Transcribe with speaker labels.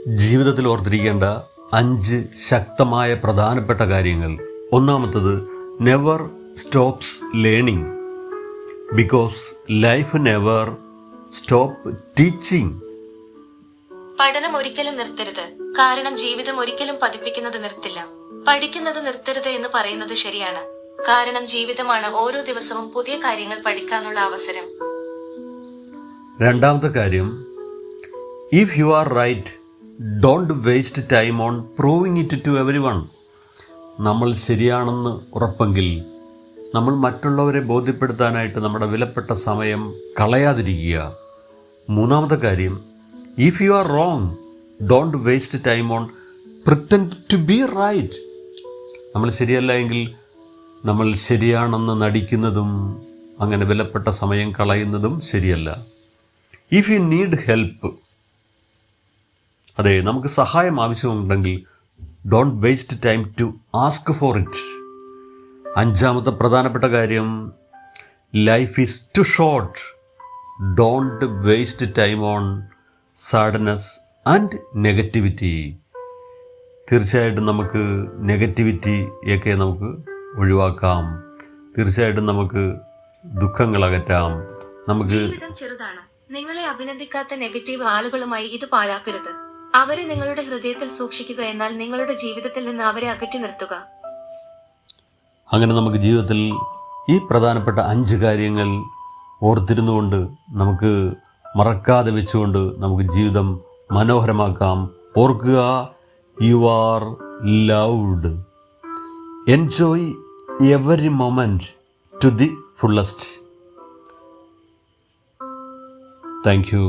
Speaker 1: ജീവിതത്തിൽ ഓർത്തിരിക്കേണ്ട 5 ശക്തമായ പ്രധാനപ്പെട്ട കാര്യങ്ങൾ. ഒന്നാമത്തത്, never stops learning because life never stop teaching.
Speaker 2: പഠനം ഒരിക്കലും നിർത്തരുത്, കാരണം ജീവിതം ഒരിക്കലും പഠിപ്പിക്കുന്നത് നിർത്തില്ല. പഠിക്കുന്നത് നിർത്തരുത് എന്ന് പറയുന്നത് ശരിയാണ്, കാരണം ജീവിതമാണ് ഓരോ ദിവസവും പുതിയ കാര്യങ്ങൾ പഠിക്കാനുള്ള അവസരം.
Speaker 1: രണ്ടാമത്തെ കാര്യം, if you are right don't waste time on proving it to everyone. നമ്മൾ ശരിയാണെന്ന് ഉറപ്പെങ്കിൽ നമ്മൾ മറ്റുള്ളവരെ ബോധ്യപ്പെടുത്താനായിട്ട് നമ്മുടെ വിലപ്പെട്ട സമയം കളയാതിരിക്കുക. മൂന്നാമത്തെ കാര്യം, if you are wrong don't waste time on pretend to be right. നമ്മൾ ശരിയല്ല എങ്കിൽ നമ്മൾ ശരിയാണെന്ന് നടിക്കുന്നതും അങ്ങനെ വിലപ്പെട്ട സമയം കളയുന്നതും ശരിയല്ല. ഇഫ് യു നീഡ് ഹെൽപ്പ്, അതെ, നമുക്ക് സഹായം ആവശ്യമുണ്ടെങ്കിൽ don't waste time to ask for it. അഞ്ചാമത്തെ പ്രധാനപ്പെട്ട കാര്യം, life is too short don't waste time on sadness and negativity. തീർച്ചയായിട്ടും നമുക്ക് നെഗറ്റിവിറ്റിയൊക്കെ നമുക്ക് ഒഴിവാക്കാം. തീർച്ചയായിട്ടും നമുക്ക് ദുഃഖങ്ങൾ അകറ്റാം. നമുക്ക്
Speaker 2: ജീവിതം ചെറുതാണ്. നിങ്ങളെ അഭിനന്ദിക്കാത്ത നെഗറ്റീവ് ആളുകളുമായി ഇത് പാഴാക്കരുത്. അവരെ നിങ്ങളുടെ ഹൃദയത്തിൽ സൂക്ഷിക്കുക, എന്നാൽ നിങ്ങളുടെ ജീവിതത്തിൽ നിന്ന് അവരെ അകറ്റി നിർത്തുക.
Speaker 1: അങ്ങനെ നമുക്ക് ജീവിതത്തിൽ ഈ പ്രധാനപ്പെട്ട 5 കാര്യങ്ങൾ ഓർത്തിരുന്നുകൊണ്ട്, നമുക്ക് മറക്കാതെ വെച്ചുകൊണ്ട് നമുക്ക് ജീവിതം മനോഹരമാക്കാം. ഓർക്കുക, you are loved. Enjoy every moment to the fullest. Thank U.